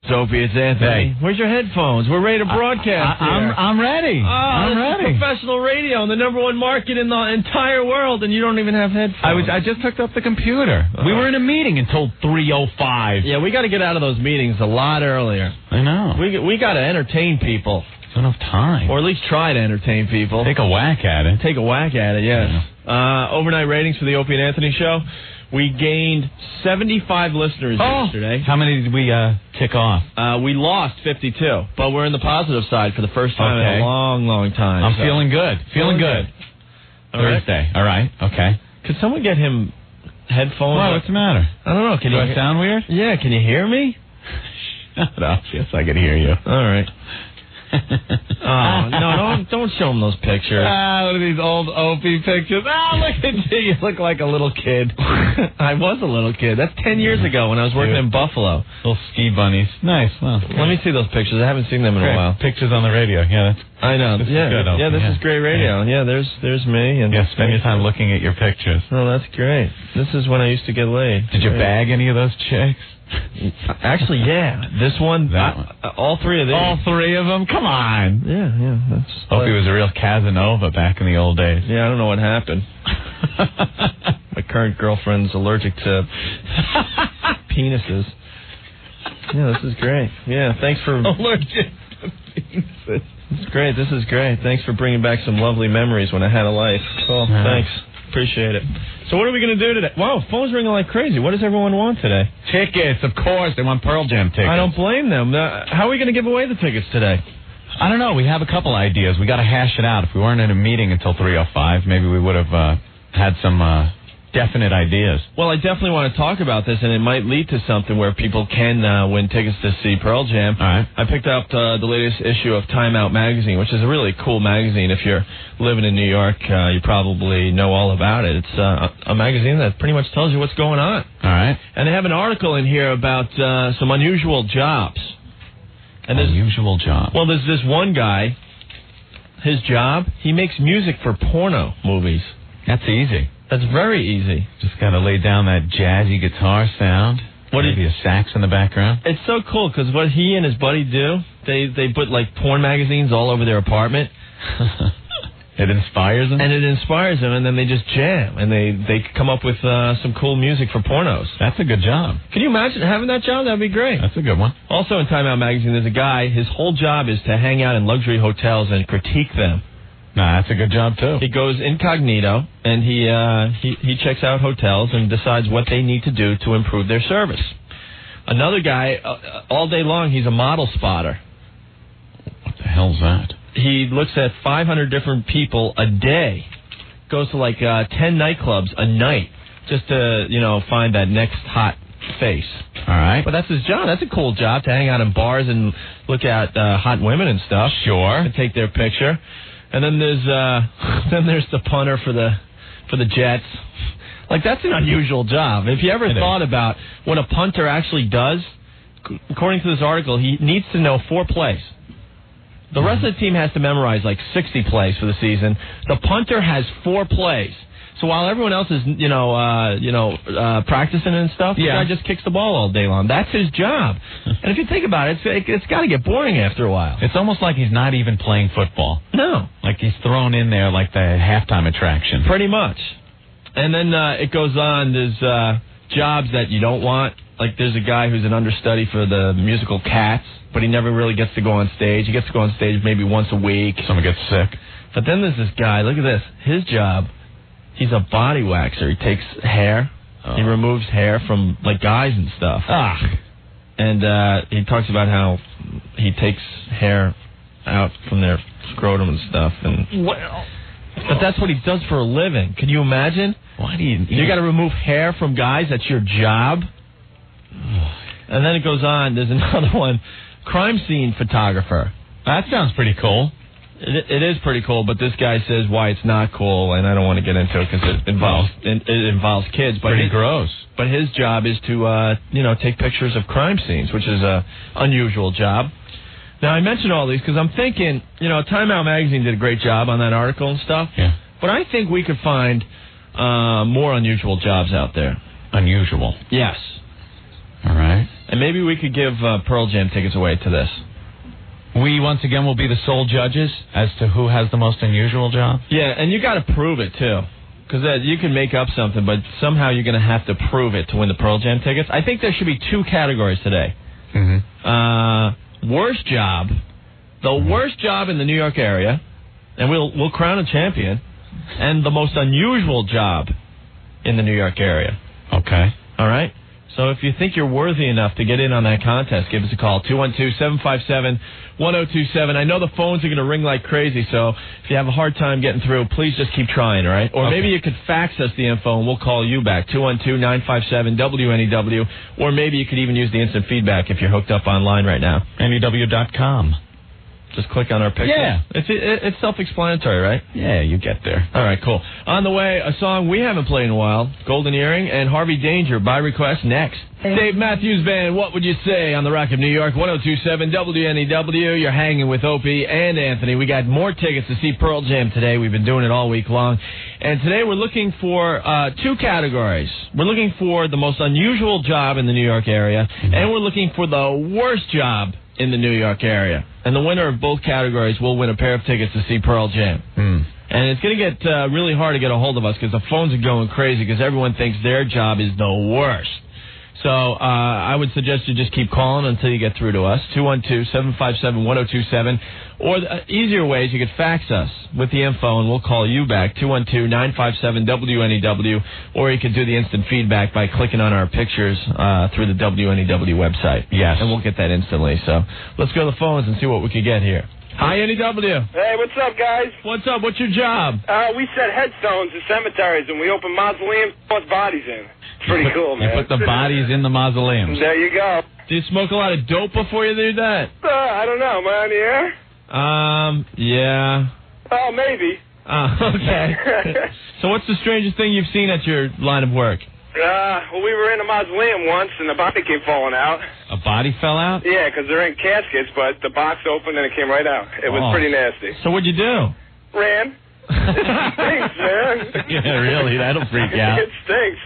Opie, it's Anthony. Hey. Where's your headphones? We're ready to broadcast here. I'm ready. I'm ready. Professional radio in the #1 market in the entire world, and you don't even have headphones. I just hooked up the computer. We were in a meeting until 3:05. Yeah, we got to get out of those meetings a lot earlier. I know. We got to entertain people. There's enough time. Or at least try to entertain people. Take a whack at it. Take a whack at it, yes. Yeah. Overnight ratings for the Opie and Anthony show. We gained 75 listeners yesterday. How many did we kick off? We lost 52, but we're in the positive side for the first time in a long, long time. I'm feeling good. Feeling good. Thursday. All right. Okay. Could someone get him headphones? What's the matter? I don't know. Do I sound weird? Yeah, can you hear me? Shut up. Yes, I can hear you. All right. No, don't show him those pictures. What are these old Opie pictures? Look at you. You look like a little kid. I was a little kid. That's 10 years ago when I was working in Buffalo. Little ski bunnies. Nice. Well, let me see those pictures. I haven't seen them in a while. Pictures on the radio. Yeah, I know. This is good, Opie. This is great radio. Yeah, there's me. And spend your time looking at your pictures. Oh, that's great. This is when I used to get laid. Did you bag any of those chicks? Actually, yeah. This one, all three of these. All three of them? Come on. Yeah. Opie was a real Casanova back in the old days. Yeah, I don't know what happened. My current girlfriend's allergic to penises. Yeah, this is great. Yeah, thanks for... Allergic to penises. It's great. This is great. Thanks for bringing back some lovely memories when I had a life. Cool. Thanks. Appreciate it. So what are we going to do today? Wow, phone's ringing like crazy. What does everyone want today? Tickets, of course. They want Pearl Jam tickets. I don't blame them. How are we going to give away the tickets today? I don't know. We have a couple ideas. We got to hash it out. If we weren't in a meeting until 3:05, maybe we would have had some definite ideas. Well, I definitely want to talk about this, and it might lead to something where people can win tickets to see Pearl Jam. All right. I picked up the latest issue of Time Out magazine, which is a really cool magazine. If you're living in New York, you probably know all about it. It's a magazine that pretty much tells you what's going on. All right. And they have an article in here about some unusual jobs. And unusual jobs? Well, there's this one guy, his job, he makes music for porno movies. That's easy. That's very easy. Just got to lay down that jazzy guitar sound. Maybe a sax in the background. It's so cool because what he and his buddy do, they put like porn magazines all over their apartment. It inspires them? And it inspires them, and then they just jam, and they come up with some cool music for pornos. That's a good job. Can you imagine having that job? That would be great. That's a good one. Also in Time Out magazine, there's a guy, his whole job is to hang out in luxury hotels and critique them. Nah, that's a good job, too. He goes incognito, and he checks out hotels and decides what they need to do to improve their service. Another guy, all day long, he's a model spotter. What the hell's that? He looks at 500 different people a day, goes to like 10 nightclubs a night just to, find that next hot face. All right. But that's his job. That's a cool job, to hang out in bars and look at hot women and stuff. Sure. And take their picture. And then there's the punter for the Jets. Like, that's an unusual job. If you ever thought about what a punter actually does, according to this article, he needs to know 4 plays. The rest of the team has to memorize like 60 plays for the season. The punter has 4 plays. So while everyone else is, practicing and stuff, the guy just kicks the ball all day long. That's his job. And if you think about it, it's got to get boring after a while. It's almost like he's not even playing football. No. Like he's thrown in there like the halftime attraction. Pretty much. And then it goes on. There's jobs that you don't want. Like there's a guy who's an understudy for the musical Cats, but he never really gets to go on stage. He gets to go on stage maybe once a week. Someone gets sick. But then there's this guy. Look at this. His job, he's a body waxer. He takes hair. He removes hair from like guys and stuff. And he talks about how he takes hair out from their scrotum and stuff. But that's what he does for a living. Can you imagine? Why do you got to remove hair from guys? That's your job? And then it goes on. There's another one. Crime scene photographer. That sounds pretty cool. It is pretty cool, but this guy says why it's not cool, and I don't want to get into it because it involves kids. But pretty gross. But his job is to take pictures of crime scenes, which is a unusual job. Now I mention all these because I'm thinking, Time Out magazine did a great job on that article and stuff. Yeah. But I think we could find more unusual jobs out there. Unusual. Yes. All right. And maybe we could give Pearl Jam tickets away to this. We, once again, will be the sole judges as to who has the most unusual job? Yeah, and you got to prove it, too. Because you can make up something, but somehow you're going to have to prove it to win the Pearl Jam tickets. I think there should be 2 categories today. Worst job. The worst job in the New York area. And we'll crown a champion. And the most unusual job in the New York area. Okay. All right? So if you think you're worthy enough to get in on that contest, give us a call, 212-757-1027. I know the phones are going to ring like crazy, so if you have a hard time getting through, please just keep trying, all right? Or maybe you could fax us the info, and we'll call you back, 212-957-WNEW. Or maybe you could even use the instant feedback if you're hooked up online right now. NEW.com. Just click on our picture. Yeah. It's self-explanatory, right? Yeah, you get there. All right, cool. On the way, a song we haven't played in a while, Golden Earring and Harvey Danger by request next. Dave Matthews Band, What Would You Say on the Rock of New York, 102.7 WNEW. You're hanging with Opie and Anthony. We got more tickets to see Pearl Jam today. We've been doing it all week long. And today we're looking for 2 categories. We're looking for the most unusual job in the New York area, and we're looking for the worst job in the New York area. And the winner of both categories will win a pair of tickets to see Pearl Jam. And it's going to get really hard to get a hold of us because the phones are going crazy because everyone thinks their job is the worst. So I would suggest you just keep calling until you get through to us, 212-757-1027. Or easier ways, you could fax us with the info, and we'll call you back, 212-957-WNEW. Or you could do the instant feedback by clicking on our pictures through the WNEW website. Yes. And we'll get that instantly. So let's go to the phones and see what we can get here. Hi, NEW. Hey, what's up, guys? What's up? What's your job? We set headstones in cemeteries, and we open mausoleums to put bodies in. It's pretty cool, man. You put the bodies in the mausoleums. There you go. Do you smoke a lot of dope before you do that? I don't know. Am I on the air? Yeah. Oh, maybe. Okay. So what's the strangest thing you've seen at your line of work? Well, we were in a mausoleum once, and the body came falling out. A body fell out? Yeah, because they're in caskets, but the box opened and it came right out. It was pretty nasty. So what'd you do? Ran. It stinks, man. Yeah, really? That'll freak you out. It stinks.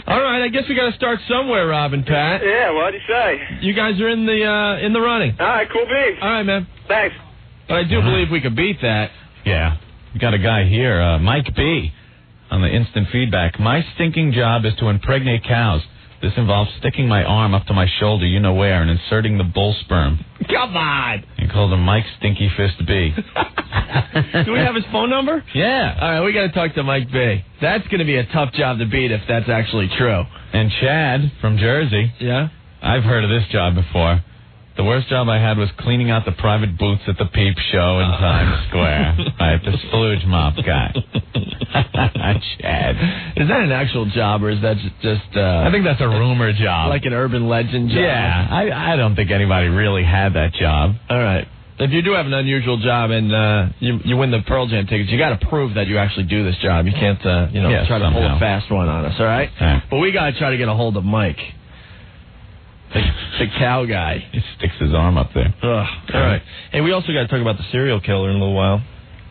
All right, I guess we got to start somewhere, Rob and Pat. Yeah, what'd you say? You guys are in the running. All right, cool beans. All right, man. Thanks. But I do believe we could beat that. Yeah. We got a guy here, Mike B, on the instant feedback. My stinking job is to impregnate cows. This involves sticking my arm up to my shoulder, you know where, and inserting the bull sperm. Come on. He called him Mike Stinky Fist B. Do we have his phone number? Yeah. All right, we got to talk to Mike B. That's going to be a tough job to beat if that's actually true. And Chad from Jersey. Yeah? I've heard of this job before. The worst job I had was cleaning out the private booths at the Peep Show in Times Square. Right, the splooge mop guy. Chad. Is that an actual job, or is that just I think that's a rumor job. Like an urban legend job? Yeah, I don't think anybody really had that job. All right. If you do have an unusual job and you win the Pearl Jam tickets, you got to prove that you actually do this job. You can't, try to pull a fast one on us, all right? But we got to try to get a hold of Mike. The cow guy. He sticks his arm up there. All right. Hey, we also got to talk about the serial killer in a little while.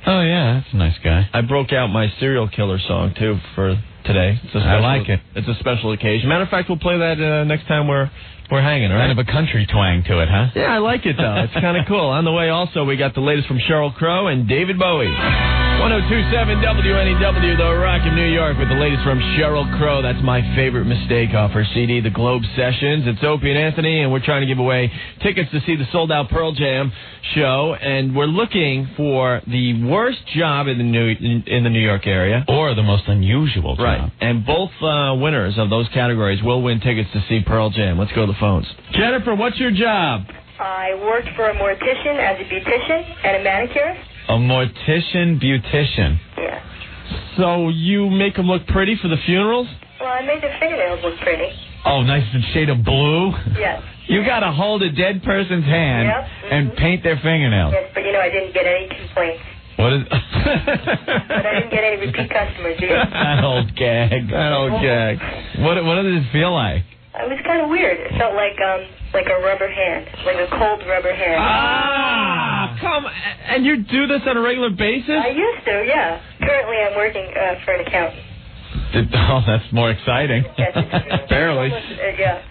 Oh, yeah, that's a nice guy. I broke out my serial killer song, too, for today. I like it. It's a special occasion. Matter of fact, we'll play that next time we're hanging, all right? Kind of a country twang to it, huh? Yeah, I like it, though. It's kind of cool. On the way, also, we got the latest from Sheryl Crow and David Bowie. 102.7 WNEW, The Rock of New York, with the latest from Sheryl Crow. That's my favorite mistake off her CD, The Globe Sessions. It's Opie and Anthony, and we're trying to give away tickets to see the sold-out Pearl Jam show, and we're looking for the worst job in the New York area. Or the most unusual job. Right. And both winners of those categories will win tickets to see Pearl Jam. Let's go to the phones. Jennifer, what's your job? I worked for a mortician as a beautician and a manicurist. A mortician-beautician. Yeah. So you make them look pretty for the funerals? Well, I made their fingernails look pretty. Oh, nice and shade of blue? Yes. You got to hold a dead person's hand and paint their fingernails. Yes, but I didn't get any complaints. What is... But I didn't get any repeat customers either. That old gag. What does it feel like? It was kind of weird. It felt like a rubber hand, like a cold rubber hand. Come. And you do this on a regular basis? I used to, yeah. Currently, I'm working for an accountant. Oh, that's more exciting. Yes, Barely. Yeah.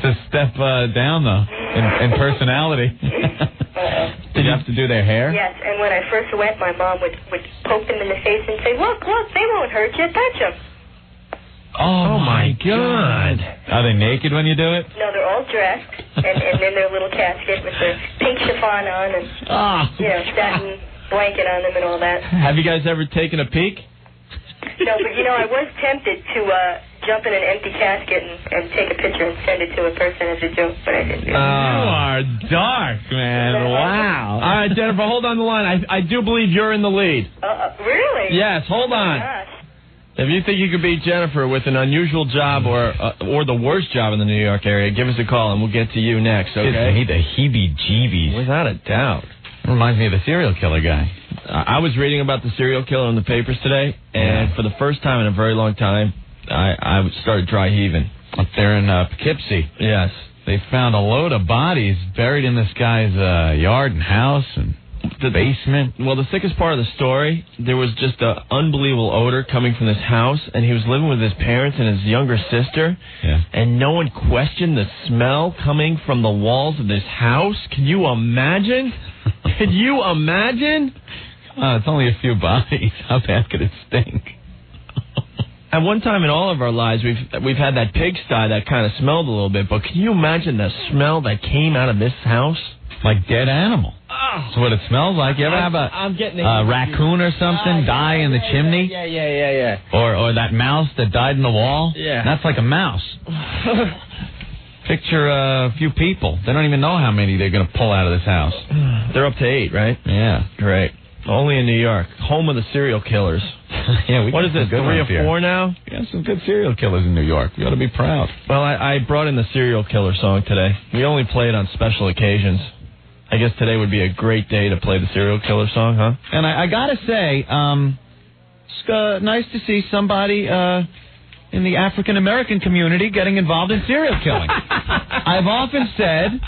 a step down, though, in personality. Did you have to do their hair? Yes, and when I first went, my mom would poke them in the face and say, look, they won't hurt you, touch them. Oh, my God. Are they naked when you do it? No, they're all dressed, and in their little casket with the pink chiffon on and, satin blanket on them and all that. Have you guys ever taken a peek? No, but, I was tempted to jump in an empty casket and take a picture and send it to a person as a joke, but I didn't do it. You are dark, man. Wow. All right, Jennifer, hold on the line. I do believe you're in the lead. Really? Yes, hold on. Gosh. If you think you could beat Jennifer with an unusual job or the worst job in the New York area, give us a call and we'll get to you next, okay? Gives me the heebie-jeebies. Without a doubt. It reminds me of the serial killer guy. I was reading about the serial killer in the papers today, and for the first time in a very long time, I started dry heaving. Up there in Poughkeepsie. Yes. They found a load of bodies buried in this guy's yard and house and the basement. Well, the sickest part of the story, there was just an unbelievable odor coming from this house, and he was living with his parents and his younger sister, and no one questioned the smell coming from the walls of this house. Can you imagine? Could you imagine? It's only a few bodies. How bad could it stink? At one time in all of our lives, we've had that pigsty that kind of smelled a little bit, but can you imagine the smell that came out of this house? Like dead animal. That's what it smells like. You ever have a raccoon or something die in the chimney? Yeah. Or that mouse that died in the wall? Yeah. That's like a mouse. Picture a few people. They don't even know how many they're going to pull out of this house. They're up to 8, right? Yeah. Great. Only in New York. Home of the serial killers. Yeah, what is this, 3 or 4 now? We have some good serial killers in New York. You ought to be proud. Well, I brought in the serial killer song today. We only play it on special occasions. I guess today would be a great day to play the serial killer song, huh? And I got to say, it's nice to see somebody in the African-American community getting involved in serial killing. I've often said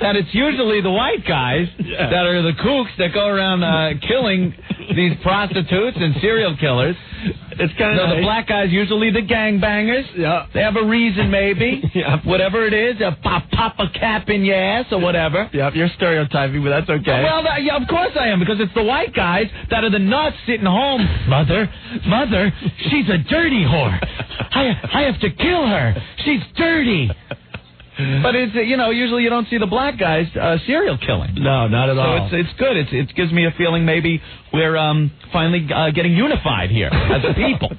that it's usually the white guys that are the kooks that go around killing these prostitutes and serial killers. It's kind of the black guys usually the gangbangers. Yeah. They have a reason, maybe. Whatever it is, pop a cap in your ass or whatever. Yep, you're stereotyping, but that's okay. Well, of course I am, because it's the white guys that are the nuts sitting home. Mother, she's a dirty whore. I have to kill her. She's dirty. But it's usually you don't see the black guys serial killing. No, not at all. So it's good. It gives me a feeling maybe we're finally getting unified here as a people.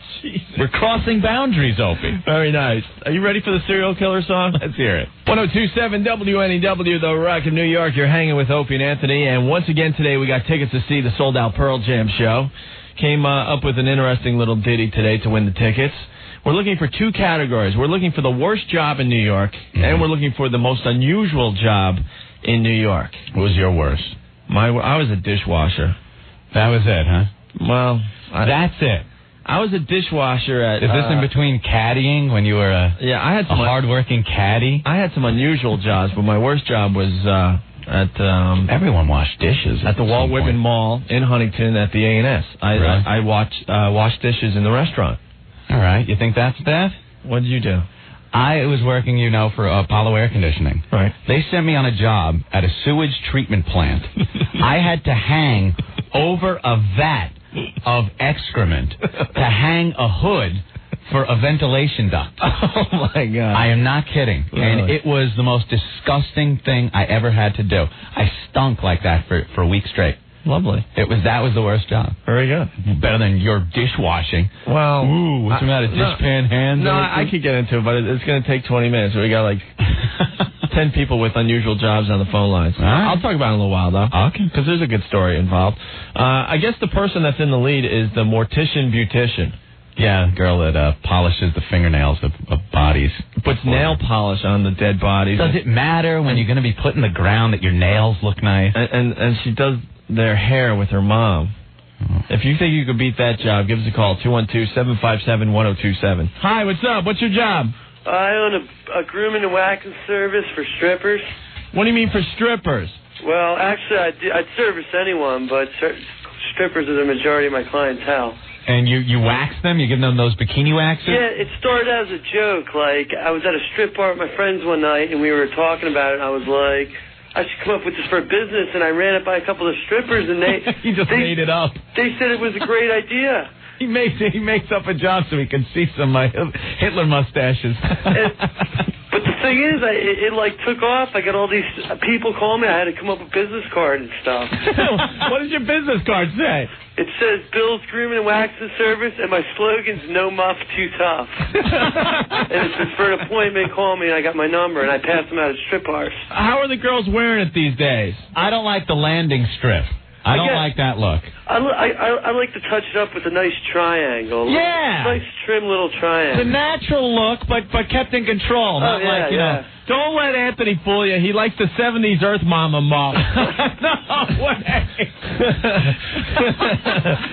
We're crossing boundaries, Opie. Very nice. Are you ready for the serial killer song? Let's hear it. 102.7 WNEW, the Rock of New York. You're hanging with Opie and Anthony, and once again today we got tickets to see the sold-out Pearl Jam show. Came up with an interesting little ditty today to win the tickets. We're looking for 2 categories. We're looking for the worst job in New York, and we're looking for the most unusual job in New York. What was your worst? I was a dishwasher. That was it, huh? Well, that's it. I was a dishwasher at... Is this in between caddying when you were a hard-working caddy? I had some unusual jobs, but my worst job was at... everyone washed dishes. At the Walt Whitman Mall in Huntington at the A&S. I washed dishes in the restaurant. All right. You think that's bad? What did you do? I was working, for Apollo Air Conditioning. Right. They sent me on a job at a sewage treatment plant. I had to hang over a vat of excrement to hang a hood for a ventilation duct. Oh, my God. I am not kidding. Really? And it was the most disgusting thing I ever had to do. I stunk like that for a week straight. Lovely. That was the worst job. Very good. Better than your dishwashing. Well, ooh, what's the matter? Dishpan hands? No, I could get into it, but it's going to take 20 minutes. We got like 10 people with unusual jobs on the phone lines. All right. I'll talk about it in a little while, though. Okay. Because there's a good story involved. I guess the person that's in the lead is the Mortician beautician. Yeah, girl that polishes the fingernails of bodies. Puts nail polish on the dead bodies. Does it matter when you're going to be put in the ground that your nails look nice? And she does their hair with her mom. If you think you could beat that job, give us a call, 212-757-1027. Hi, what's up? What's your job? I own a grooming and waxing service for strippers. What do you mean for strippers? Well, actually, I'd service anyone, but strippers are the majority of my clientele. And you wax them? You give them those bikini waxes? Yeah, it started as a joke. Like, I was at a strip bar with my friends one night, and we were talking about it, and I was like, I should come up with this for a business, and I ran it by a couple of strippers, and they... He just made it up. They said it was a great idea. He makes up a job so he can see some Hitler mustaches. But the thing is, it like took off. I got all these people calling me. I had to come up with a business card and stuff. What does your business card say? It says Bill's Grooming and Waxing Service, and my slogan's No Muff Too Tough. And it says for an appointment, call me, and I got my number, and I pass them out at strip bars. How are the girls wearing it these days? I don't like the landing strip. I don't like that look. I like to touch it up with a nice triangle. Yeah. Nice trim little triangle. The natural look, but kept in control. Not like, you know. Don't let Anthony fool you. He likes the 70s Earth Mama muff. No way.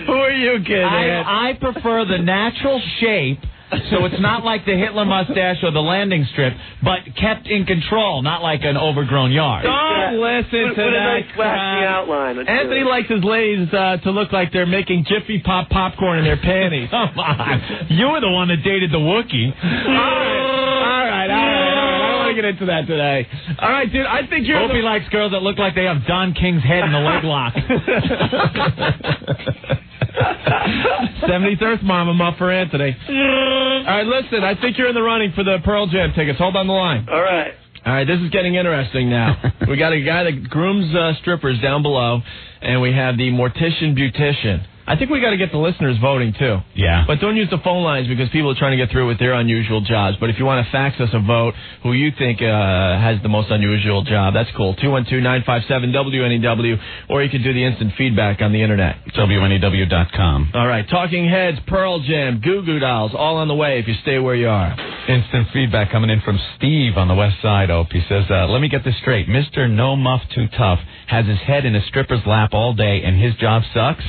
Who are you kidding? I prefer the natural shape. So it's not like the Hitler mustache or the landing strip, but kept in control, not like an overgrown yard. Don't listen to that. Nice waxy outline. Anthony likes his ladies to look like they're making Jiffy Pop popcorn in their panties. Come on. You were the one that dated the Wookiee. All right. I don't want to get into that today. All right, dude, I think you're... Opie likes girls that look like they have Don King's head in the leg lock. 70th Earth Mama muff for Anthony. All right, listen, I think you're in the running for the Pearl Jam tickets. Hold on the line. All right. All right, this is getting interesting now. We got a guy that grooms strippers down below, and we have the Mortician Beautician. I think we got to get the listeners voting, too. Yeah. But don't use the phone lines because people are trying to get through with their unusual jobs. But if you want to fax us a vote who you think has the most unusual job, that's cool. 212-957-WNEW, or you can do the instant feedback on the Internet. WNEW.com. All right. Talking Heads, Pearl Jam, Goo Goo Dolls, all on the way if you stay where you are. Instant feedback coming in from Steve on the west side, Opie. He says, let me get this straight. Mr. No Muff Too Tough has his head in a stripper's lap all day, and his job sucks?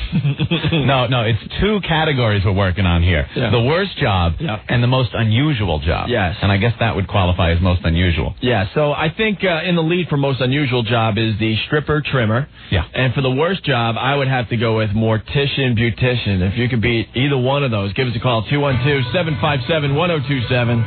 No, it's two categories we're working on here. Yeah. The worst job and the most unusual job. Yes. And I guess that would qualify as most unusual. Yeah, so I think in the lead for most unusual job is the stripper trimmer. Yeah. And for the worst job, I would have to go with Mortician Beautician. If you could beat either one of those, give us a call, 212-757-1027.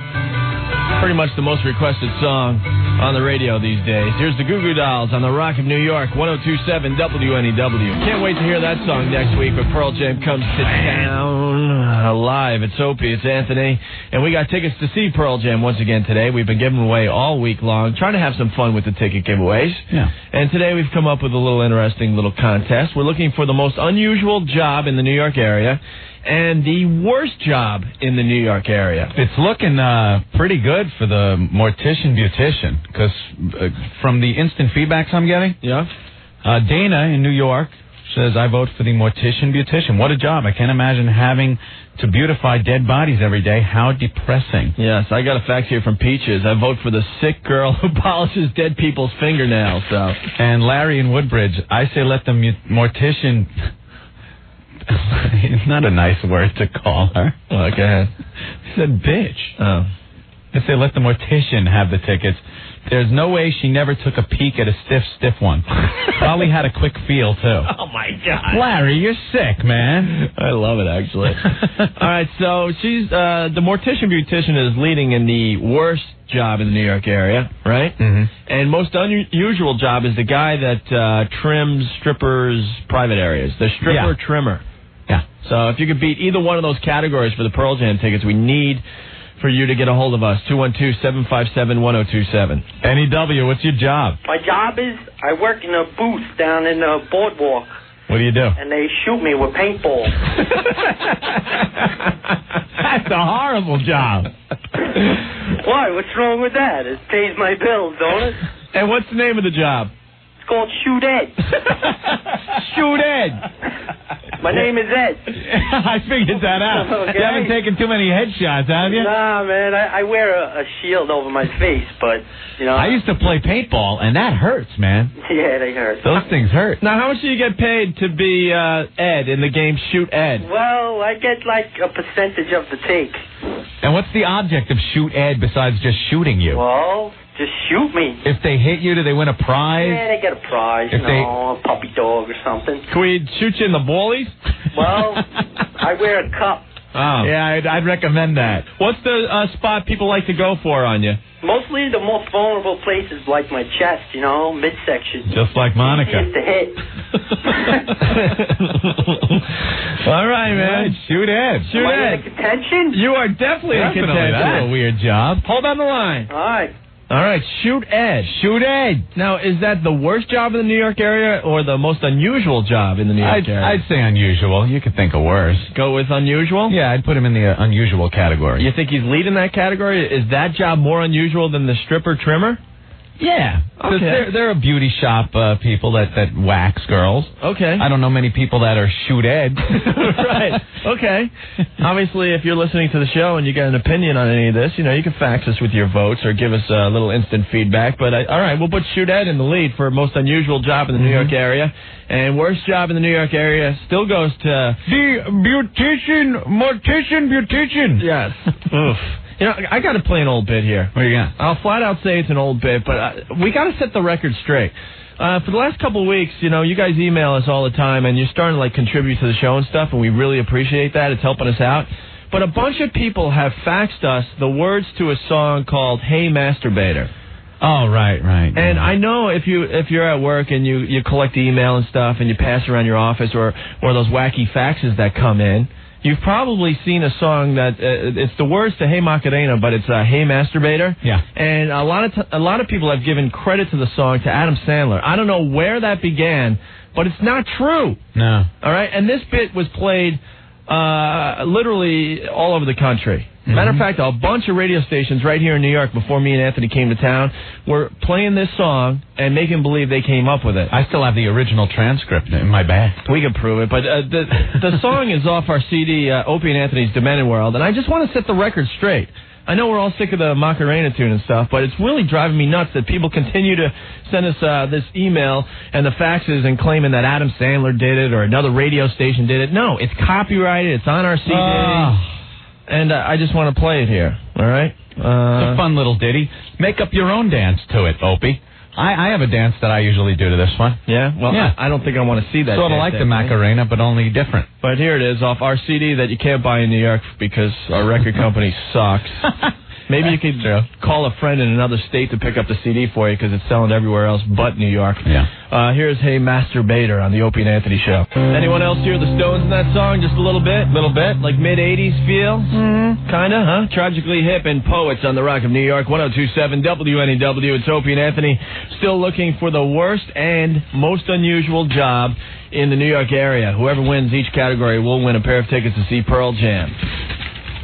Pretty much the most requested song on the radio these days. Here's the Goo Goo Dolls on the Rock of New York, 1027 WNEW. Can't wait to hear that song next week when Pearl Jam comes to town live. It's Opie, it's Anthony, and we got tickets to see Pearl Jam once again today. We've been giving away all week long, trying to have some fun with the ticket giveaways. Yeah. And today we've come up with a little interesting little contest. We're looking for the most unusual job in the New York area and the worst job in the New York area. It's looking pretty good for the Mortician Beautician, because from the instant feedbacks I'm getting, Dana in New York says, I vote for the Mortician Beautician. What a job. I can't imagine having to beautify dead bodies every day. How depressing. Yes, I got a fax here from Peaches. I vote for the sick girl who polishes dead people's fingernails. So. And Larry in Woodbridge, I say let the Mortician... It's not a nice word to call her. Oh, go ahead. He said bitch. Oh. I say let the Mortician have the tickets. There's no way she never took a peek at a stiff one. Probably had a quick feel, too. Oh, my God. Larry, you're sick, man. I love it, actually. All right, so she's the Mortician Beautician is leading in the worst job in the New York area, right? Mm-hmm. And most unusual job is the guy that trims strippers' private areas, the stripper trimmer. Yeah. So if you could beat either one of those categories for the Pearl Jam tickets, we need for you to get a hold of us, 212-757-1027. NEW, what's your job? My job is I work in a booth down in the boardwalk. What do you do? And they shoot me with paintball. That's a horrible job. Why? What's wrong with that? It pays my bills, don't it? And what's the name of the job? It's called Shoot Ed. Shoot Ed. My name is Ed. I figured that out. Okay. You haven't taken too many headshots, have you? Nah, man. I wear a shield over my face, but, you know. I used to play paintball, and that hurts, man. Yeah, they hurt. Those things hurt. Now, how much do you get paid to be Ed in the game Shoot Ed? Well, I get like a percentage of the take. And what's the object of Shoot Ed besides just shooting you? Well, just shoot me. If they hit you, do they win a prize? Yeah, they get a prize, If a puppy dog or something. Can we shoot you in the ballies? Well, I wear a cup. Oh. Yeah, I'd recommend that. What's the spot people like to go for on you? Mostly the more vulnerable places like my chest, midsection. Just like Monica. Easiest to hit. All right, man. Shoot Ed. Am I in contention? You are definitely in contention. That's a weird job. Hold on the line. All right. All right, Shoot Ed. Shoot Ed. Now, is that the worst job in the New York area or the most unusual job in the New York area? I'd say unusual. You could think of worse. Go with unusual? Yeah, I'd put him in the unusual category. You think he's leading that category? Is that job more unusual than the stripper trimmer? Yeah. Okay. There are beauty shop people that wax girls. Okay. I don't know many people that are Shoot Ed. Right. Okay. Obviously, if you're listening to the show and you got an opinion on any of this, you can fax us with your votes or give us a little instant feedback. But, all right, we'll put Shoot Ed in the lead for most unusual job in the New York area. And worst job in the New York area still goes to... the Mortician. Yes. Oof. I got to play an old bit here. What do you got? I'll flat out say it's an old bit, but we got to set the record straight. For the last couple of weeks, you guys email us all the time, and you're starting to, contribute to the show and stuff, and we really appreciate that. It's helping us out. But a bunch of people have faxed us the words to a song called Hey Masturbator. Oh, right. And I know if you're at work and you collect email and stuff and you pass around your office or those wacky faxes that come in, you've probably seen a song that it's the words to Hey Macarena, but it's Hey Masturbator. Yeah. And a lot of people have given credit to the song to Adam Sandler. I don't know where that began, but it's not true. No. All right? And this bit was played literally all over the country. Matter of fact, a bunch of radio stations right here in New York before me and Anthony came to town were playing this song and making believe they came up with it. I still have the original transcript in my bag. We can prove it, but the song is off our CD, Opie and Anthony's Demented World, and I just want to set the record straight. I know we're all sick of the Macarena tune and stuff, but it's really driving me nuts that people continue to send us this email and the faxes and claiming that Adam Sandler did it or another radio station did it. No, it's copyrighted. It's on our CD. And I just want to play it here, all right? It's a fun little ditty. Make up your own dance to it, Opie. I have a dance that I usually do to this one. Yeah? Well, yeah. I don't think I want to see that. Sort of like the Macarena, but only different. But here it is, off our CD that you can't buy in New York because our record company sucks. Maybe you could call a friend in another state to pick up the CD for you because it's selling everywhere else but New York. Yeah. Here's Hey Masturbator on the Opie and Anthony Show. Anyone else hear the Stones in that song? Just a little bit? Like mid-'80s feel? Kind of, huh? Tragically Hip and Poets on the Rock of New York, 102.7 WNEW. It's Opie and Anthony, still looking for the worst and most unusual job in the New York area. Whoever wins each category will win a pair of tickets to see Pearl Jam.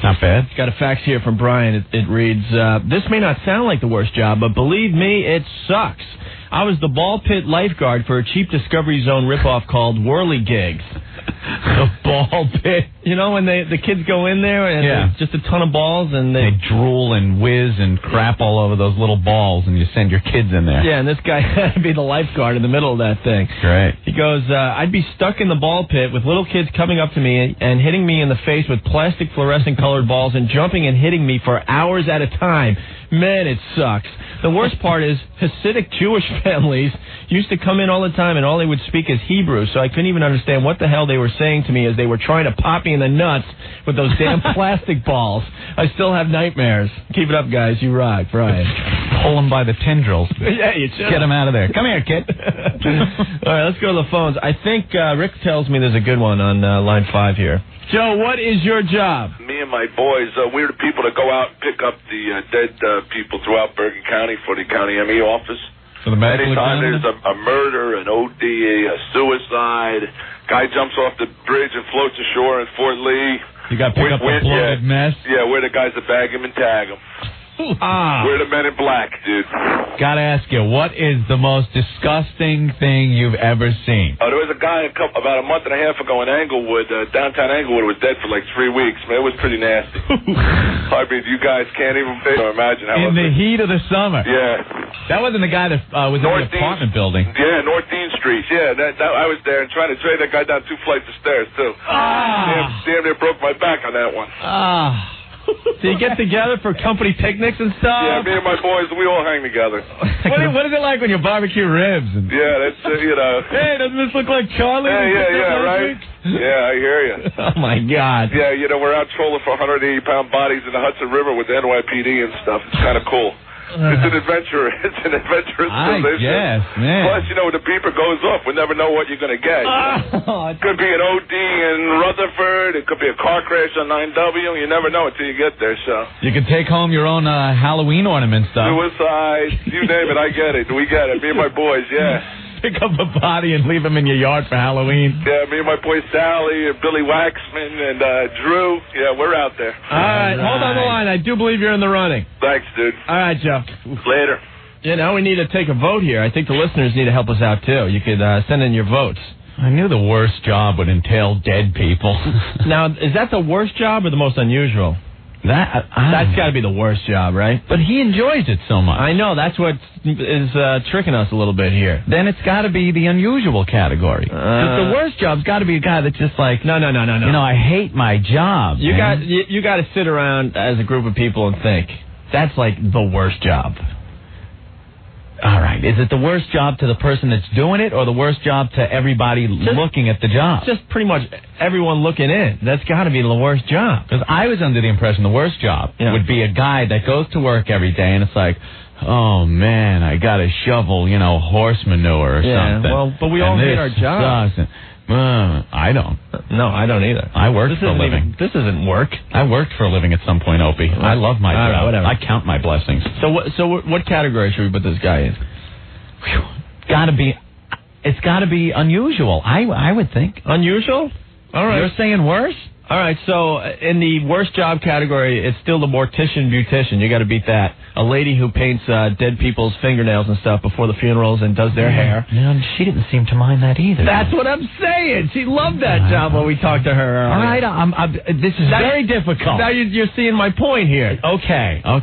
Not bad. Got a fax here from Brian. It reads, this may not sound like the worst job, but believe me, it sucks. I was the ball pit lifeguard for a cheap Discovery Zone ripoff called Whirly Gigs. The ball pit. When the kids go in there and there's just a ton of balls and they drool and whiz and crap all over those little balls and you send your kids in there. Yeah, and this guy had to be the lifeguard in the middle of that thing. Great. He goes, I'd be stuck in the ball pit with little kids coming up to me and hitting me in the face with plastic fluorescent colored balls and jumping and hitting me for hours at a time. Man, it sucks. The worst part is Hasidic Jewish families used to come in all the time and all they would speak is Hebrew, so I couldn't even understand what the hell they were saying to me as they were trying to pop me in the nuts with those damn plastic balls. I still have nightmares. Keep it up, guys. You rock, Brian. Pull them by the tendrils. Yeah, you should. Get them out of there. Come here, kid. All right, let's go to the phones. I think Rick tells me there's a good one on line 5 here. Joe, what is your job? Me and my boys, we're the people that go out and pick up the dead people throughout Bergen County for the county ME office. For the medical Anytime examiner? there's a murder, an OD, a suicide, guy jumps off the bridge and floats ashore in Fort Lee. You got to pick up a bloated mess? Yeah, we're the guys that bag him and tag him. We're the men in black, dude. Gotta ask you, what is the most disgusting thing you've ever seen? There was a guy about a month and a half ago in Englewood, downtown Englewood, was dead for like 3 weeks. Man, it was pretty nasty. I mean, you guys can't even imagine how. In the heat of the summer. Yeah. That wasn't the guy that was in the apartment building. Yeah, North Dean Street. Yeah, that I was there and trying to drag that guy down 2 flights of stairs too. Damn near broke my back on that one. So you get together for company picnics and stuff? Yeah, me and my boys, we all hang together. What is it like when you barbecue ribs? Yeah, that's, Hey, doesn't this look like Charlie? Yeah, right? Yeah, I hear you. Oh, my God. Yeah, we're out trolling for 180-pound bodies in the Hudson River with the NYPD and stuff. It's kind of cool. It's an adventure. It's an adventurous position. Yes, man. Plus, the beeper goes off. We never know what you're going to get. It could be an OD in Rutherford. It could be a car crash on 9W. You never know until you get there, so. You can take home your own Halloween ornament stuff. Suicide. You name it, I get it. We get it. Me and my boys, yeah. Pick up a body and leave him in your yard for Halloween. Yeah, me and my boy Sally and Billy Waxman and Drew. Yeah, we're out there. All right, hold on the line. I do believe you're in the running. Thanks, dude. All right, Joe. Later. We need to take a vote here. I think the listeners need to help us out, too. You could send in your votes. I knew the worst job would entail dead people. Now, is that the worst job or the most unusual? That's got to be the worst job, right? But he enjoys it so much. I know. That's what is tricking us a little bit here. Then it's got to be the unusual category. 'Cause the worst job's got to be a guy that's just like, no. I hate my job. You got to sit around as a group of people and think, that's like the worst job. All right. Is it the worst job to the person that's doing it or the worst job to everybody looking at the job? Just pretty much everyone looking in. That's got to be the worst job. Because I was under the impression the worst job would be a guy that goes to work every day and it's like, oh, man, I got to shovel, horse manure or something. Well, but we all hate our jobs. I don't. No, I don't either. I work for a living. This isn't work. I worked for a living at some point, Opie. I love my job. Whatever. I count my blessings. So what category should we put this guy in? It's got to be unusual. I would think. Unusual? All right. You're saying worse? All right, so in the worst job category, it's still the mortician beautician. You got to beat that. A lady who paints dead people's fingernails and stuff before the funerals and does their hair. No, she didn't seem to mind that either. That's what I'm saying. She loved that job when we talked to her earlier. All right, this is very difficult. Now you're seeing my point here. Okay. All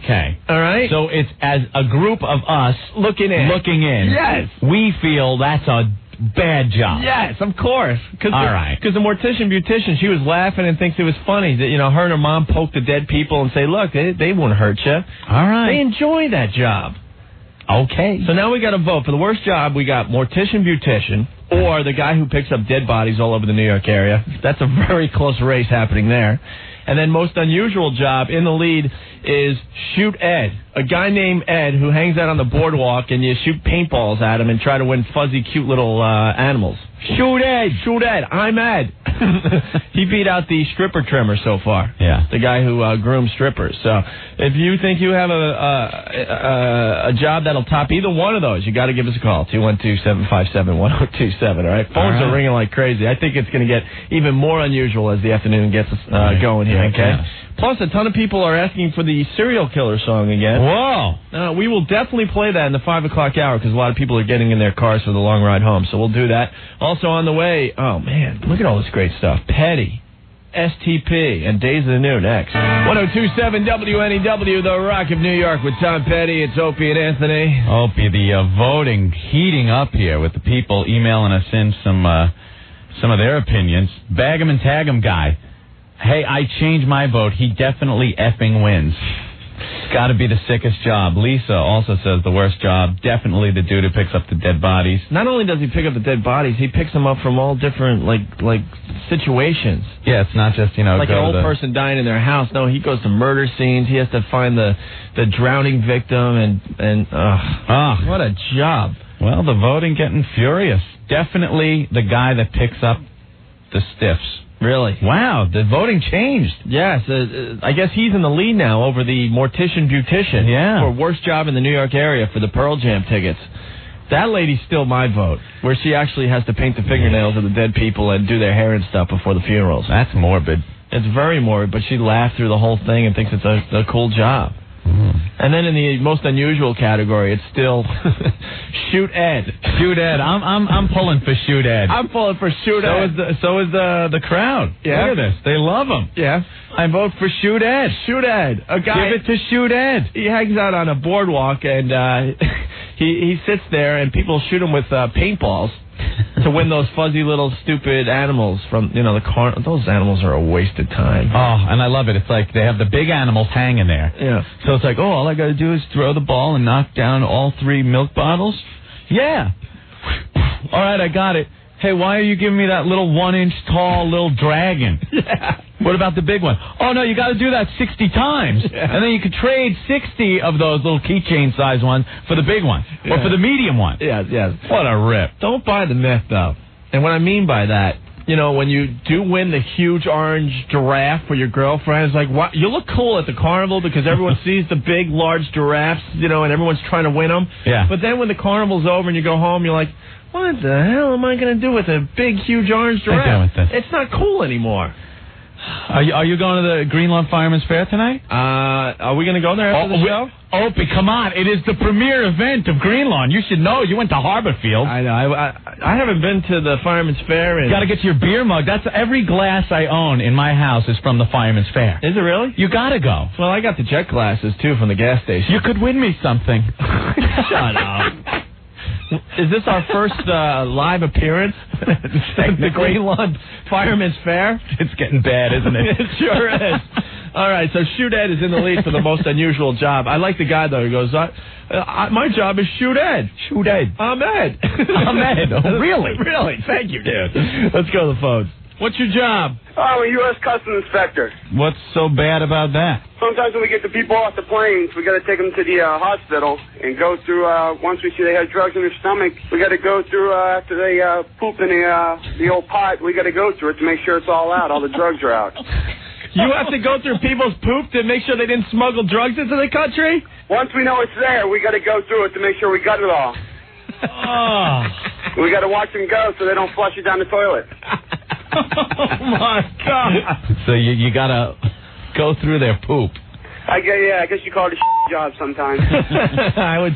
right. So it's as a group of us looking in. Yes. We feel that's a bad job. Yes, of course. All right. Because the mortician beautician, she was laughing and thinks it was funny that her and her mom poke the dead people and say, look, they won't hurt you. All right. They enjoy that job. Okay. So now we got to vote for the worst job. We got mortician beautician or the guy who picks up dead bodies all over the New York area. That's a very close race happening there. And then most unusual job in the lead is Shoot Ed. A guy named Ed who hangs out on the boardwalk and you shoot paintballs at him and try to win fuzzy, cute little animals. Shoot Ed. I'm Ed. He beat out the stripper trimmer so far. Yeah. The guy who grooms strippers. So if you think you have a job that'll top either one of those, you got to give us a call. 212-757-1027. All right. Phones are ringing like crazy. I think it's going to get even more unusual as the afternoon gets going here. Okay. Plus, a ton of people are asking for the serial killer song again. Whoa. We will definitely play that in the 5 o'clock hour because a lot of people are getting in their cars for the long ride home. So we'll do that. Also on the way, oh, man, look at all this great stuff. Petty, STP, and Days of the New next. 102.7 WNEW, The Rock of New York with Tom Petty. It's Opie and Anthony. Opie, the voting heating up here with the people emailing us in some of their opinions. Bag 'em and tag 'em guy. Hey, I changed my vote. He definitely effing wins. Got to be the sickest job. Lisa also says the worst job. Definitely the dude who picks up the dead bodies. Not only does he pick up the dead bodies, he picks them up from all different like situations. Yeah, it's not just like an old person dying in their house. No, he goes to murder scenes. He has to find the drowning victim and what a job. Well, the voting getting furious. Definitely the guy that picks up the stiffs. Really? Wow, the voting changed. Yes, I guess he's in the lead now over the mortician beautician for worst job in the New York area for the Pearl Jam tickets. That lady's still my vote, where she actually has to paint the fingernails of the dead people and do their hair and stuff before the funerals. That's morbid. It's very morbid, but she laughed through the whole thing and thinks it's a cool job. And then in the most unusual category, it's still Shoot Ed. Shoot Ed. I'm pulling for Shoot Ed. I'm pulling for Shoot Ed. So is the crowd. Yeah. Look at this. They love him. Yeah. I vote for Shoot Ed. Shoot Ed. A guy. Give it to Shoot Ed. He hangs out on a boardwalk and he sits there and people shoot him with paintballs. to win those fuzzy little stupid animals from, the those animals are a waste of time. Oh, and I love it. It's like they have the big animals hanging there. Yeah. So it's like, all I got to do is throw the ball and knock down all 3 milk bottles? Yeah. All right, I got it. Hey, why are you giving me that little 1-inch tall little dragon? Yeah. What about the big one? Oh, no, you got to do that 60 times. Yeah. And then you could trade 60 of those little keychain size ones for the big one. Yeah. Or for the medium one. Yes. What a rip. Don't buy the myth, though. And what I mean by that, when you do win the huge orange giraffe for your girlfriend, it's like, what? You look cool at the carnival because everyone sees the big, large giraffes, and everyone's trying to win them. Yeah. But then when the carnival's over and you go home, you're like, what the hell am I going to do with a big, huge orange giraffe? It's not cool anymore. Are you going to the Greenlawn Fireman's Fair tonight? Are we going to go there after the show? Opie, come on. It is the premier event of Greenlawn. You should know. You went to Harborfield. I know. I haven't been to the Fireman's Fair. Got to get your beer mug. That's every glass I own in my house is from the Fireman's Fair. Is it really? You got to go. Well, I got the jet glasses, too, from the gas station. You could win me something. Shut up. Is this our first live appearance at the Greenlawn Fireman's Fair? It's getting bad, isn't it? It sure is. All right, so Shoot Ed is in the lead for the most unusual job. I like the guy, though. He goes, my job is Shoot Ed. Shoot Ed. I'm Ed. I'm Ed. Oh, really? Really? Thank you, dude. Let's go to the phones. What's your job? I'm a U.S. Customs Inspector. What's so bad about that? Sometimes when we get the people off the planes, we got to take them to the hospital and go through, once we see they have drugs in their stomach, we got to go through, after they poop in the old pot, we got to go through it to make sure it's all out, all the drugs are out. You have to go through people's poop to make sure they didn't smuggle drugs into the country? Once we know it's there, we got to go through it to make sure we got it all. Oh. We got to watch them go so they don't flush it down the toilet. Oh, my God. So you got to go through their poop. I guess you call it a job sometimes. I would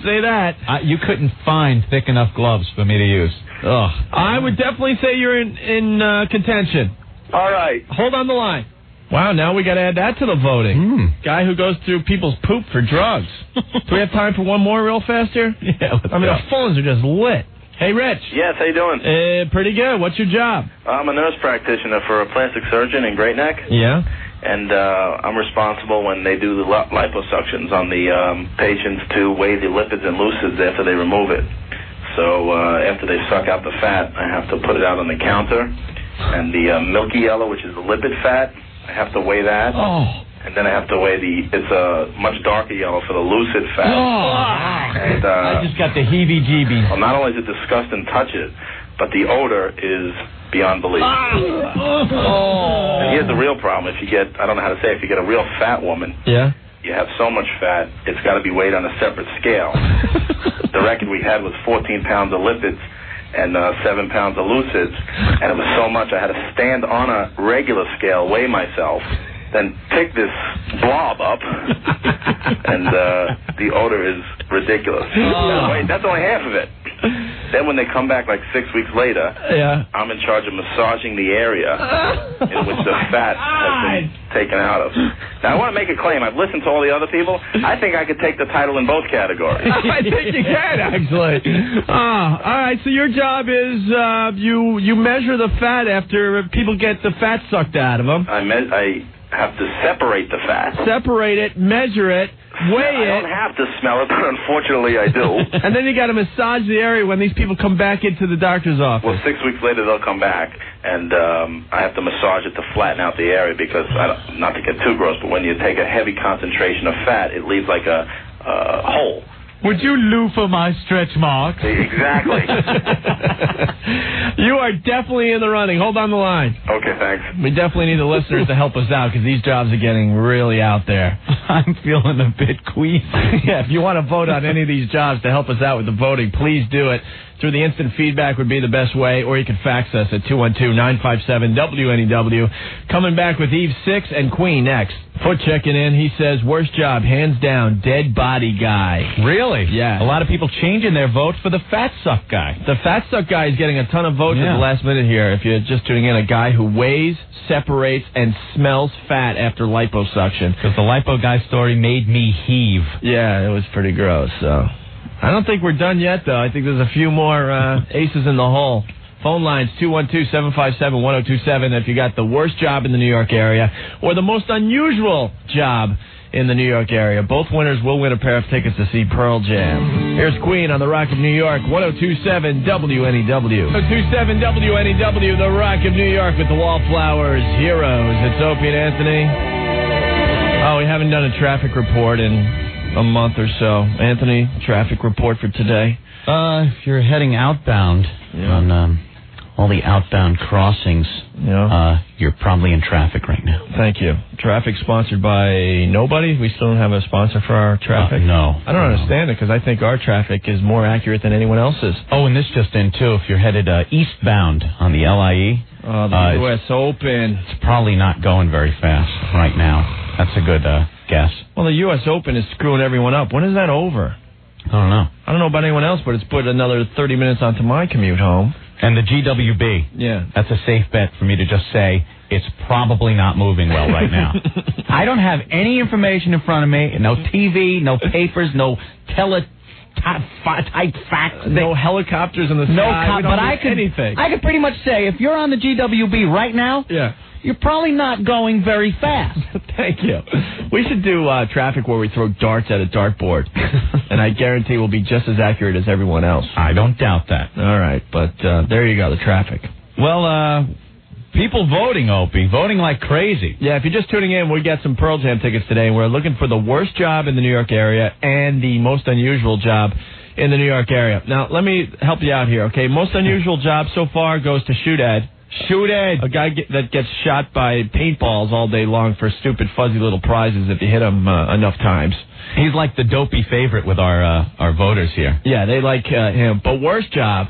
say that. You couldn't find thick enough gloves for me to use. Ugh. I would definitely say you're in contention. All right. Hold on the line. Wow, now we got to add that to the voting. Guy who goes through people's poop for drugs. Do we have time for one more real fast here? Yeah, let's go. The phones are just lit. Hey, Rich. Yes, how you doing? Pretty good. What's your job? I'm a nurse practitioner for a plastic surgeon in Great Neck. Yeah. And I'm responsible when they do the liposuctions on the patients to weigh the lipids and lucids after they remove it. So after they suck out the fat, I have to put it out on the counter. And the milky yellow, which is the lipid fat, I have to weigh that. Oh. And then I have to weigh it's a much darker yellow for the lucid fat. Oh. And, I just got the heebie-jeebies. Well, not only is it disgusting to touch it, but the odor is beyond belief. Oh. And here's the real problem. If you get, I don't know how to say it, if you get a real fat woman, yeah, you have so much fat, it's got to be weighed on a separate scale. The record we had was 14 pounds of lipids and 7 pounds of lucids, and it was so much I had to stand on a regular scale, weigh myself, then pick this blob up, and the odor is ridiculous. Oh. Wait, that's only half of it. Then when they come back like 6 weeks later, yeah, I'm in charge of massaging the area in which the fat has been taken out of. Now, I want to make a claim. I've listened to all the other people. I think I could take the title in both categories. I think you can, actually. All right, so your job is you measure the fat after people get the fat sucked out of them. I have to separate the fat. Separate it, measure it, weigh it. I don't have to smell it, but unfortunately I do. And then you got to massage the area when these people come back into the doctor's office. Well, 6 weeks later they'll come back, and I have to massage it to flatten out the area because, not to get too gross, but when you take a heavy concentration of fat, it leaves like a hole. Would you loofah my stretch marks? Exactly. You are definitely in the running. Hold on the line. Okay, thanks. We definitely need the listeners to help us out because these jobs are getting really out there. I'm feeling a bit queasy. Yeah, if you want to vote on any of these jobs to help us out with the voting, please do it. Through the instant feedback would be the best way, or you can fax us at 212-957-WNEW. Coming back with Eve 6 and Queen next. Foot checking in, he says, worst job, hands down, dead body guy. Really? Yeah. A lot of people changing their vote for the fat suck guy. The fat suck guy is getting a ton of votes at the last minute here. If you're just tuning in, a guy who weighs, separates, and smells fat after liposuction. Because the lipo guy story made me heave. Yeah, it was pretty gross, so... I don't think we're done yet, though. I think there's a few more aces in the hole. Phone lines, 212-757-1027 if you got the worst job in the New York area or the most unusual job in the New York area. Both winners will win a pair of tickets to see Pearl Jam. Here's Queen on the Rock of New York, 1027 WNEW. 1027 WNEW, the Rock of New York with the Wallflowers Heroes. It's Opie and Anthony. Oh, we haven't done a traffic report in a month or so. Anthony, traffic report for today? If you're heading outbound on all the outbound crossings, you're probably in traffic right now. Thank you. Traffic sponsored by nobody? We still don't have a sponsor for our traffic? No. I don't understand it because I think our traffic is more accurate than anyone else's. Oh, and this just in, too. If you're headed eastbound on the LIE, the U.S. Open. It's probably not going very fast right now. That's a good guess. Well, the U.S. Open is screwing everyone up. When is that over? I don't know. I don't know about anyone else, but it's put another 30 minutes onto my commute home. And the GWB. Yeah. That's a safe bet for me to just say it's probably not moving well right now. I don't have any information in front of me. No TV, no papers, no type facts. No helicopters in the sky. But I could pretty much say if you're on the GWB right now, you're probably not going very fast. Thank you. We should do traffic where we throw darts at a dartboard, and I guarantee we'll be just as accurate as everyone else. I don't doubt that. All right, but there you go, the traffic. Well, people voting, Opie, voting like crazy. Yeah, if you're just tuning in, we got some Pearl Jam tickets today, and we're looking for the worst job in the New York area and the most unusual job in the New York area. Now, let me help you out here, okay? Most unusual job so far goes to Shoot Ed. Shoot Ed. A guy that gets shot by paintballs all day long for stupid, fuzzy little prizes if you hit him enough times. He's like the dopey favorite with our voters here. Yeah, they like him. But worst job,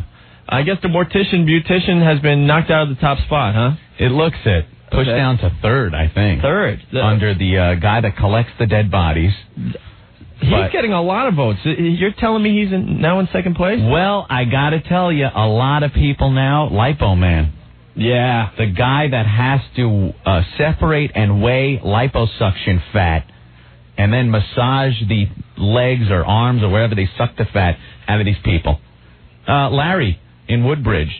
I guess the Mortician beautician has been knocked out of the top spot, huh? It looks it. Pushed down to third, I think. Third. Under the guy that collects the dead bodies. He's getting a lot of votes. You're telling me he's now in second place? Well, I got to tell you, a lot of people now, lipo man. Yeah. The guy that has to separate and weigh liposuction fat and then massage the legs or arms or wherever they suck the fat out of these people. Larry in Woodbridge,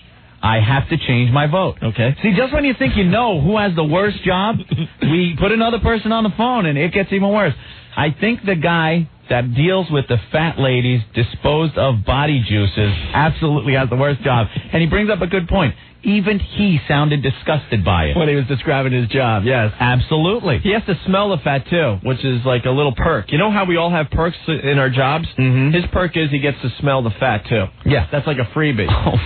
I have to change my vote. Okay. See, just when you think you know who has the worst job, we put another person on the phone and it gets even worse. I think the guy that deals with the fat ladies disposed of body juices absolutely has the worst job. And he brings up a good point. Even he sounded disgusted by it. When he was describing his job, yes. Absolutely. He has to smell the fat, too, which is like a little perk. You know how we all have perks in our jobs? Mm-hmm. His perk is he gets to smell the fat, too. Yeah. That's like a freebie. Oh.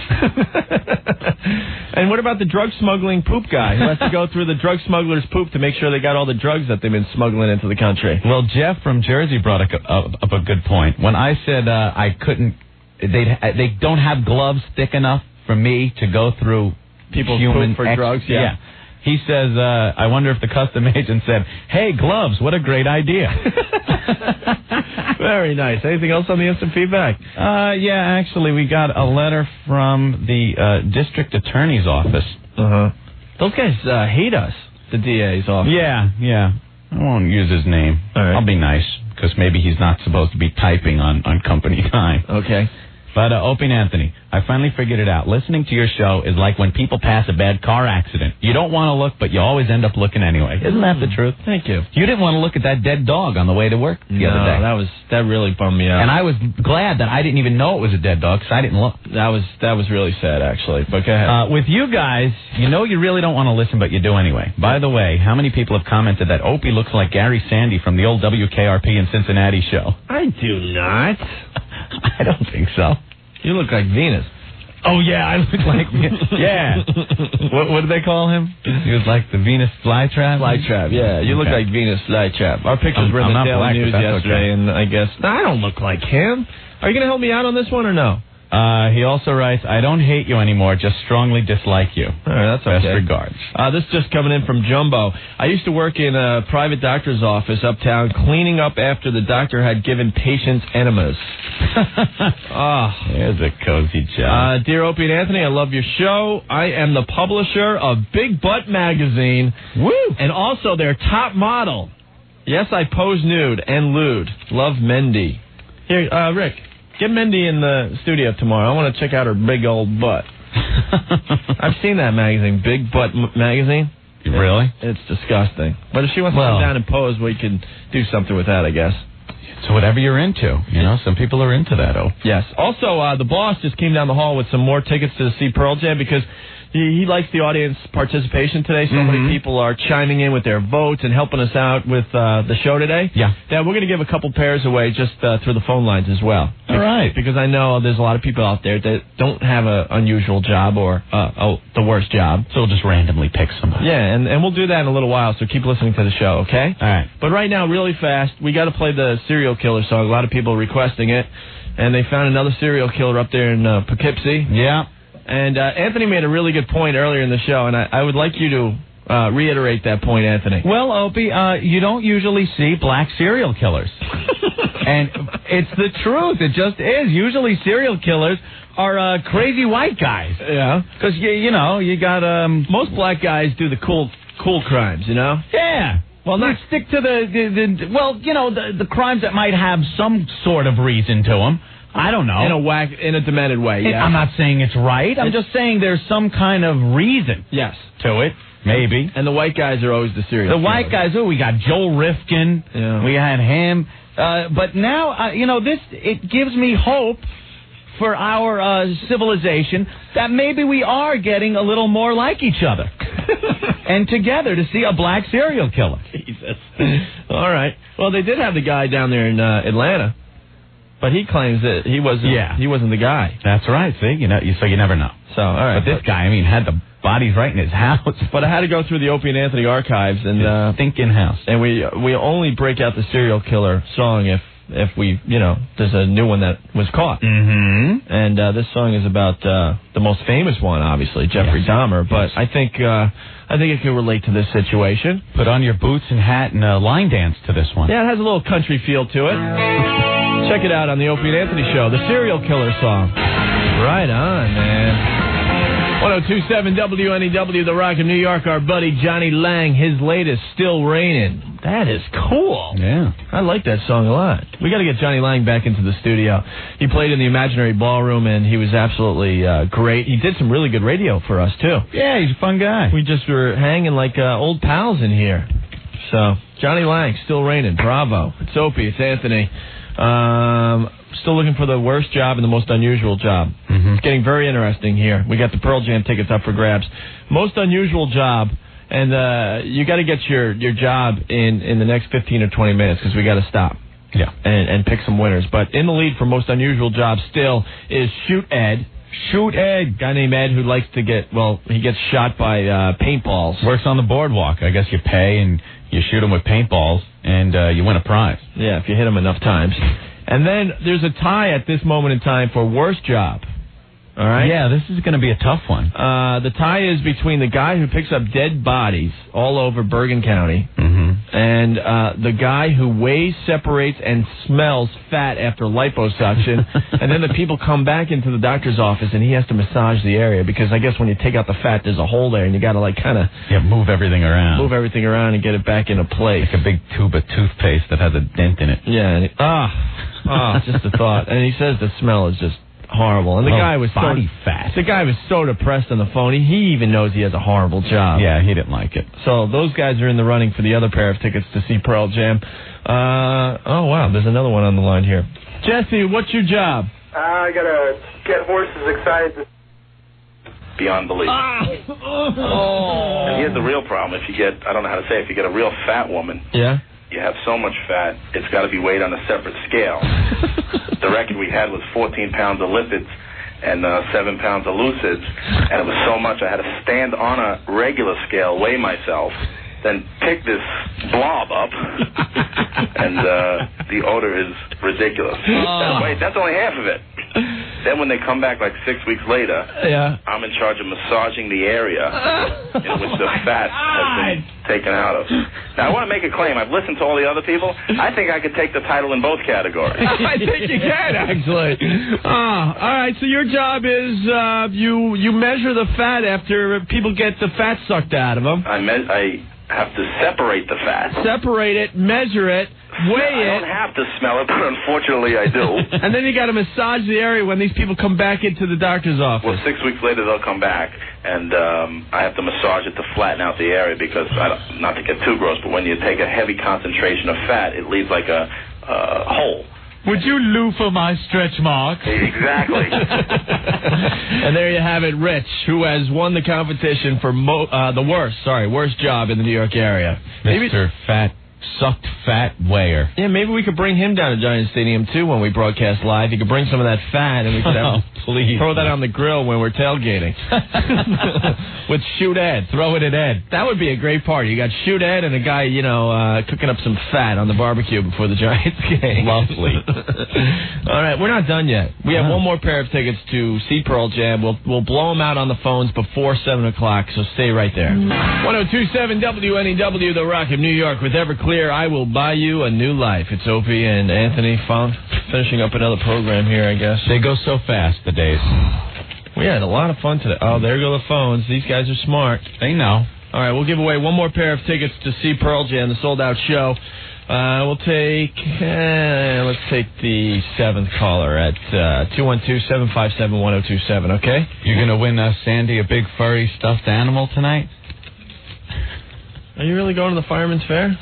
And what about the drug smuggling poop guy who has to go through the drug smuggler's poop to make sure they got all the drugs that they've been smuggling into the country? Well, Jeff from Jersey brought up a good point. When I said I couldn't, they don't have gloves thick enough for me to go through people's human poop for drugs. Yeah. He says, I wonder if the custom agent said, "Hey, gloves, what a great idea." Very nice. Anything else on the instant feedback? Yeah, actually, we got a letter from the district attorney's office. Those guys hate us, the DA's office. Yeah. I won't use his name. All right. I'll be nice, because maybe he's not supposed to be typing on company time. Okay. But, Opie and Anthony, I finally figured it out. Listening to your show is like when people pass a bad car accident. You don't want to look, but you always end up looking anyway. Isn't that the truth? Thank you. You didn't want to look at that dead dog on the way to work the other day. That really bummed me out. And I was glad that I didn't even know it was a dead dog, because I didn't look. That was really sad, actually. But go ahead. With you guys, you know you really don't want to listen, but you do anyway. By the way, how many people have commented that Opie looks like Gary Sandy from the old WKRP in Cincinnati show? I do not. I don't think so. You look like Venus. Oh, yeah, I look like Venus. Yeah. What did they call him? He was like the Venus flytrap? Flytrap, yeah. You look like Venus flytrap. Our pictures were in the Daily News yesterday, and I guess... I don't look like him. Are you going to help me out on this one or no? He also writes, I don't hate you anymore, just strongly dislike you. All right, that's okay. Best regards. This is just coming in from Jumbo. I used to work in a private doctor's office uptown, cleaning up after the doctor had given patients enemas. There's a cozy job. Dear Opie and Anthony, I love your show. I am the publisher of Big Butt Magazine. Woo! And also their top model. Yes, I pose nude and lewd. Love, Mendy. Here, Rick. Get Mindy in the studio tomorrow. I want to check out her big old butt. I've seen that magazine, Big Butt Magazine. Really? It's disgusting. But if she wants to come down and pose, we can do something with that, I guess. So whatever you're into, some people are into that. Oh, yes. Also, the boss just came down the hall with some more tickets to see Pearl Jam because he likes the audience participation today. So many people are chiming in with their votes and helping us out with the show today. Yeah. That we're going to give a couple pairs away just through the phone lines as well. All right. Because I know there's a lot of people out there that don't have an unusual job or the worst job. So we'll just randomly pick somebody. Yeah, and we'll do that in a little while, so keep listening to the show, okay? All right. But right now, really fast, we got to play the serial killer song. A lot of people are requesting it. And they found another serial killer up there in Poughkeepsie. Yeah. And Anthony made a really good point earlier in the show, and I would like you to reiterate that point, Anthony. Well, Opie, you don't usually see black serial killers. And it's the truth. It just is. Usually serial killers are crazy white guys. Yeah. Because, you got... most black guys do the cool crimes, Yeah. Well, not stick to the crimes that might have some sort of reason to them. I don't know. In a demented way, yeah. I'm not saying it's right. I'm just saying there's some kind of reason to it. Maybe. And the white guys are always the serial killers. White guys, we got Joel Rifkin. Yeah. We had him. But now, it gives me hope for our civilization that maybe we are getting a little more like each other. And together to see a black serial killer. Jesus. All right. Well, they did have the guy down there in Atlanta. But he claims that he wasn't the guy. That's right. See, so you never know. So, all right. But this guy, had the bodies right in his house. But I had to go through the Opie and Anthony archives and stinking house. And we only break out the serial killer song if we there's a new one that was caught. Mm-hmm. And this song is about the most famous one, obviously, Jeffrey Dahmer. But I think it can relate to this situation. Put on your boots and hat and line dance to this one. Yeah, it has a little country feel to it. Check it out on the Opie and Anthony Show, the serial killer song. Right on, man. 102.7 WNEW, The Rock of New York, our buddy Johnny Lang, his latest, Still Raining. That is cool. Yeah. I like that song a lot. We got to get Johnny Lang back into the studio. He played in the Imaginary Ballroom, and he was absolutely great. He did some really good radio for us, too. Yeah, he's a fun guy. We just were hanging like old pals in here. So, Johnny Lang, Still Raining. Bravo. It's Opie. It's Anthony. Still looking for the worst job and the most unusual job. Mm-hmm. It's getting very interesting here. We got the Pearl Jam tickets up for grabs. Most unusual job, and you got to get your job in the next 15 or 20 minutes because we got to stop. Yeah. And pick some winners. But in the lead for most unusual job still is Shoot Ed. Shoot Ed. Guy named Ed who likes to he gets shot by paintballs. Works on the boardwalk. I guess you pay and you shoot him with paintballs and you win a prize. Yeah, if you hit him enough times. And then there's a tie at this moment in time for worst job. All right? Yeah, this is going to be a tough one. The tie is between the guy who picks up dead bodies all over Bergen County and the guy who weighs, separates, and smells fat after liposuction. And then the people come back into the doctor's office and he has to massage the area because I guess when you take out the fat, there's a hole there and you got to kind of move everything around. Move everything around and get it back into place. Like a big tube of toothpaste that has a dent in it. Yeah. And just the thought. And he says the smell is just horrible. And the guy was body fat. The guy was so depressed on the phone. He even knows he has a horrible job. Yeah, he didn't like it. So those guys are in the running for the other pair of tickets to see Pearl Jam. Oh, wow. There's another one on the line here. Jesse, what's your job? I got to get horses excited. Beyond belief. And here's the real problem. If you get a real fat woman. Yeah. You have so much fat, it's got to be weighed on a separate scale. The record we had was 14 pounds of lipids and 7 pounds of lucids, and it was so much I had to stand on a regular scale, weigh myself, then pick this blob up, and the odor is ridiculous. Wait, that's only half of it. Then when they come back like 6 weeks later, I'm in charge of massaging the area in which the fat has been taken out of. Now, I want to make a claim. I've listened to all the other people. I think I could take the title in both categories. I think you can, actually. All right, so your job is you measure the fat after people get the fat sucked out of them. I have to separate the fat. Separate it, measure it, weigh I don't have to smell it, but unfortunately I do. And then you got to massage the area when these people come back into the doctor's office. Well, 6 weeks later they'll come back, and I have to massage it to flatten out the area because, not to get too gross, but when you take a heavy concentration of fat, it leaves like a hole. Would you loofah my stretch marks? Exactly. And there you have it, Rich, who has won the competition for the worst job in the New York area. Mr. Sucked fat weigher. Yeah, maybe we could bring him down to Giant Stadium, too, when we broadcast live. He could bring some of that fat, and we could throw that on the grill when we're tailgating. With Shoot Ed. Throw it at Ed. That would be a great party. You got Shoot Ed and a guy, cooking up some fat on the barbecue before the Giants game. Lovely. All right, we're not done yet. We have one more pair of tickets to see Pearl Jam. We'll blow them out on the phones before 7 o'clock, so stay right there. 102.7 WNEW, The Rock of New York, with Everclear. I will buy you a new life. It's Opie and Anthony Funk finishing up another program here, I guess. They go so fast, the days. We had a lot of fun today. Oh, there go the phones. These guys are smart. They know. All right, we'll give away one more pair of tickets to see Pearl Jam, the sold-out show. Let's take the 7th caller at 212-757-1027, okay? You're going to win Sandy a big furry stuffed animal tonight? Are you really going to the Fireman's Fair?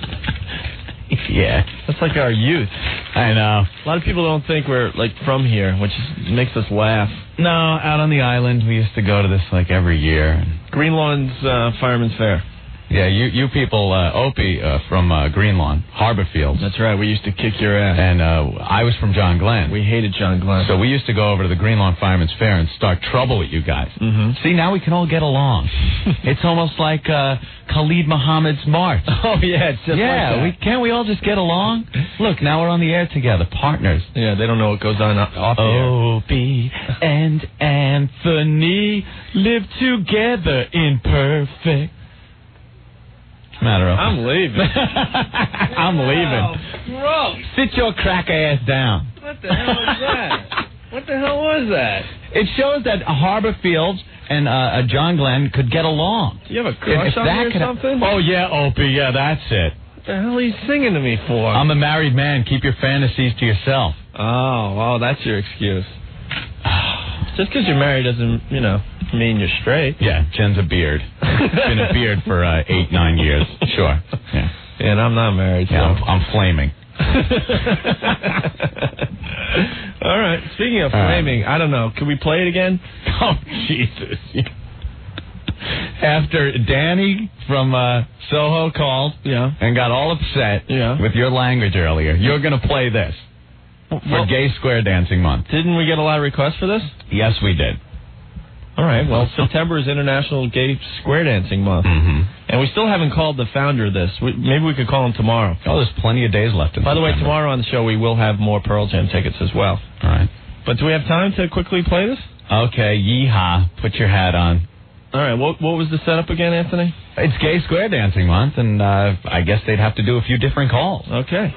Yeah. That's like our youth. I know. A lot of people don't think we're, from here, which makes us laugh. No, out on the island, we used to go to this, every year. Green Lawn's Fireman's Fair. Yeah, you people, Opie from Green Lawn, Harborfield. That's right. We used to kick your ass. And I was from John Glenn. We hated John Glenn. So we used to go over to the Green Lawn Fireman's Fair and start trouble with you guys. Mm-hmm. See, now we can all get along. It's almost like Khalid Muhammad's march. Oh, yeah. It's just like that. Can't we all just get along? Look, now we're on the air together, partners. Yeah, they don't know what goes on off the air. Opie and Anthony live together in perfect... I'm leaving. I'm leaving. Gross. Sit your cracker ass down. What the hell is that? What the hell was that? It shows that Harborfield and John Glenn could get along. You have a crush on me or something? Oh, yeah, Opie, yeah, that's it. What the hell are you singing to me for? I'm a married man. Keep your fantasies to yourself. Oh, that's your excuse. Just because you're married doesn't, mean you're straight. Yeah, Jen's a beard. Been a beard for 8-9 years. Sure. Yeah. And I'm not married, so. Yeah, I'm flaming. All right. Speaking of flaming, I don't know. Can we play it again? Oh, Jesus. After Danny from Soho called and got all upset with your language earlier, you're going to play this for Gay Square Dancing Month. Didn't we get a lot of requests for this? Yes, we did. All right. Well, September is International Gay Square Dancing Month. Mm-hmm. And we still haven't called the founder of this. Maybe we could call him tomorrow. Oh, there's plenty of days left in By the way, tomorrow on the show, we will have more Pearl Jam tickets as well. All right. But do we have time to quickly play this? Okay, yeehaw. Put your hat on. All right. What was the setup again, Anthony? It's Gay Square Dancing Month, and I guess they'd have to do a few different calls. Okay.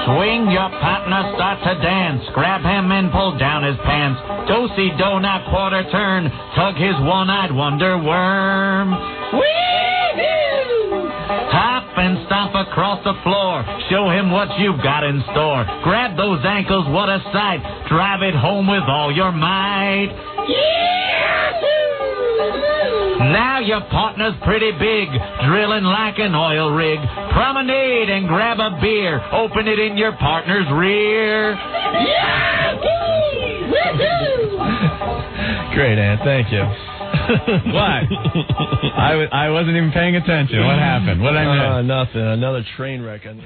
Swing your partner, start to dance. Grab him and pull down his pants. Do-si-do, now quarter turn. Tug his one-eyed wonder worm. Wee-hoo! Hop and stomp across the floor. Show him what you've got in store. Grab those ankles, what a sight. Drive it home with all your might. Now your partner's pretty big, drilling like an oil rig. Promenade and grab a beer, open it in your partner's rear. Great, Ann. Thank you. What? I wasn't even paying attention. What happened? What did I miss? Nothing. Another train wreck on the